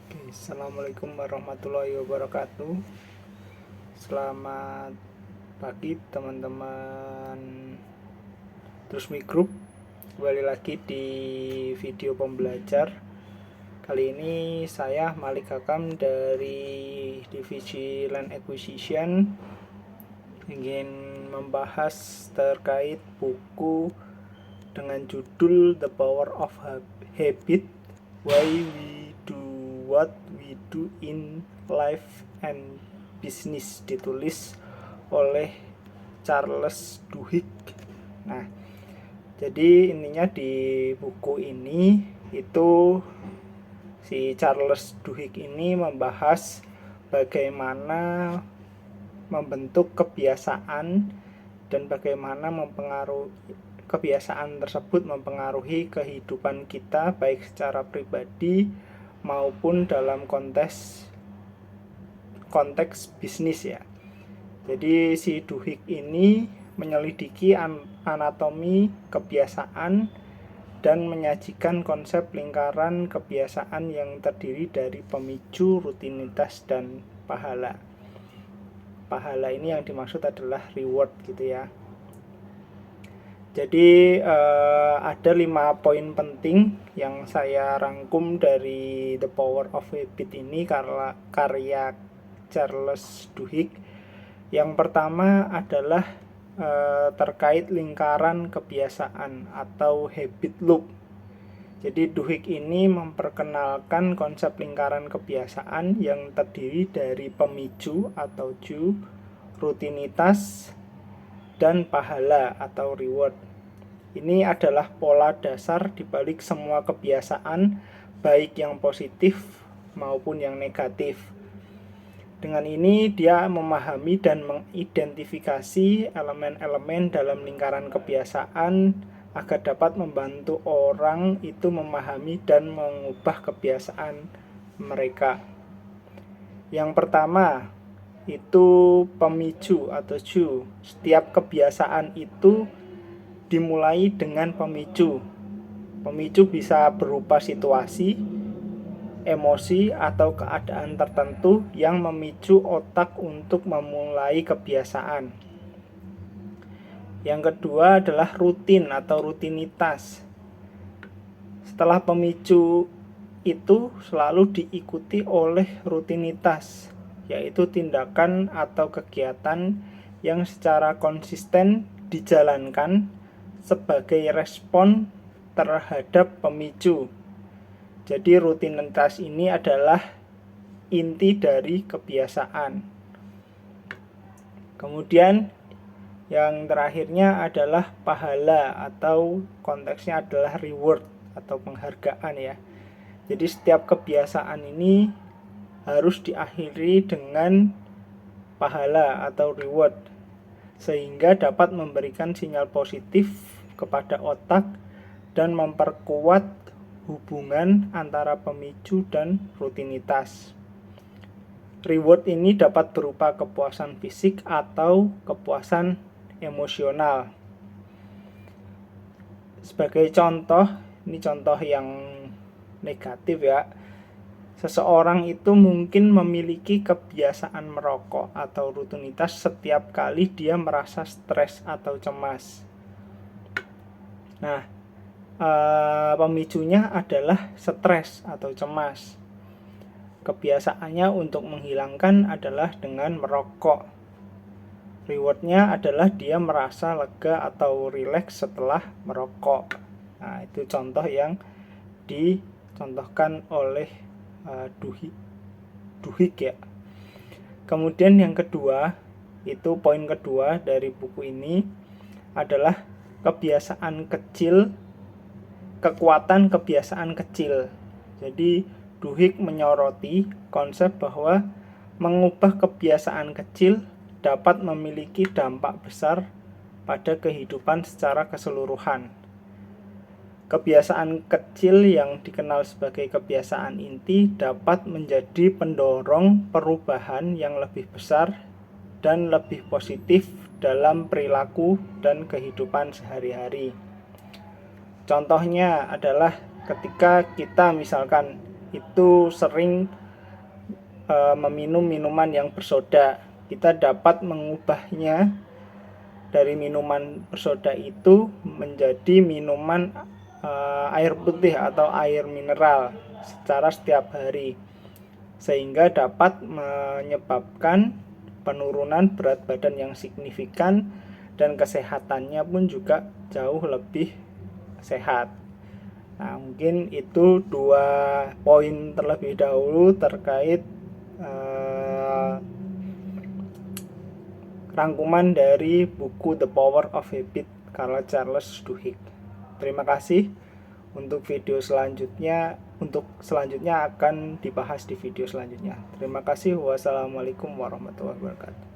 Oke, Assalamualaikum warahmatullahi wabarakatuh. Selamat pagi teman-teman Trusmi Group. Kembali lagi di video pembelajar. Kali ini saya Malik Hakam dari Divisi Land Acquisition ingin membahas terkait buku dengan judul The Power of Habit, Why We Do What We Do in Life and Business, ditulis oleh Charles Duhigg. Nah, jadi intinya di buku ini itu si Charles Duhigg ini membahas bagaimana membentuk kebiasaan dan bagaimana kebiasaan tersebut mempengaruhi kehidupan kita baik secara pribadi maupun dalam konteks bisnis ya. Jadi si Duhigg ini menyelidiki anatomi kebiasaan dan menyajikan konsep lingkaran kebiasaan yang terdiri dari pemicu, rutinitas, dan pahala. Pahala ini yang dimaksud adalah reward gitu ya. Jadi ada 5 poin penting yang saya rangkum dari The Power of Habit ini karya Charles Duhigg. Yang pertama adalah terkait lingkaran kebiasaan atau habit loop. Jadi Duhigg ini memperkenalkan konsep lingkaran kebiasaan yang terdiri dari pemicu atau cue, rutinitas, dan pahala atau reward. Ini adalah pola dasar dibalik semua kebiasaan, baik yang positif maupun yang negatif. Dengan ini dia memahami dan mengidentifikasi elemen-elemen dalam lingkaran kebiasaan agar dapat membantu orang itu memahami dan mengubah kebiasaan mereka. Yang pertama itu pemicu atau cue. Setiap kebiasaan itu dimulai dengan pemicu. Pemicu bisa berupa situasi, emosi, atau keadaan tertentu yang memicu otak untuk memulai kebiasaan. Yang kedua adalah rutin atau rutinitas. Setelah pemicu itu selalu diikuti oleh rutinitas, yaitu tindakan atau kegiatan yang secara konsisten dijalankan sebagai respon terhadap pemicu. Jadi rutinitas ini adalah inti dari kebiasaan. Kemudian yang terakhirnya adalah pahala atau konteksnya adalah reward atau penghargaan ya. Jadi setiap kebiasaan ini harus diakhiri dengan pahala atau reward sehingga dapat memberikan sinyal positif kepada otak dan memperkuat hubungan antara pemicu dan rutinitas. Reward ini dapat berupa kepuasan fisik atau kepuasan emosional. Sebagai contoh, ini contoh yang negatif ya. Seseorang itu mungkin memiliki kebiasaan merokok atau rutinitas setiap kali dia merasa stres atau cemas. Nah, pemicunya adalah stres atau cemas. Kebiasaannya untuk menghilangkan adalah dengan merokok. Rewardnya adalah dia merasa lega atau rileks setelah merokok. Nah, itu contoh yang dicontohkan oleh Duhigg ya. Kemudian yang kedua, itu poin kedua dari buku ini adalah kekuatan kebiasaan kecil. Jadi Duhigg menyoroti konsep bahwa mengubah kebiasaan kecil dapat memiliki dampak besar pada kehidupan secara keseluruhan. Kebiasaan kecil yang dikenal sebagai kebiasaan inti dapat menjadi pendorong perubahan yang lebih besar dan lebih positif dalam perilaku dan kehidupan sehari-hari. Contohnya adalah ketika kita misalkan itu sering meminum minuman yang bersoda. Kita dapat mengubahnya dari minuman bersoda itu menjadi minuman air putih atau air mineral secara setiap hari, sehingga dapat menyebabkan penurunan berat badan yang signifikan dan kesehatannya pun juga jauh lebih sehat. Nah, mungkin itu 2 poin terlebih dahulu terkait rangkuman dari buku The Power of Habit karya Charles Duhigg. Terima kasih. Untuk selanjutnya akan dibahas di video selanjutnya. Terima kasih. Wassalamualaikum warahmatullahi wabarakatuh.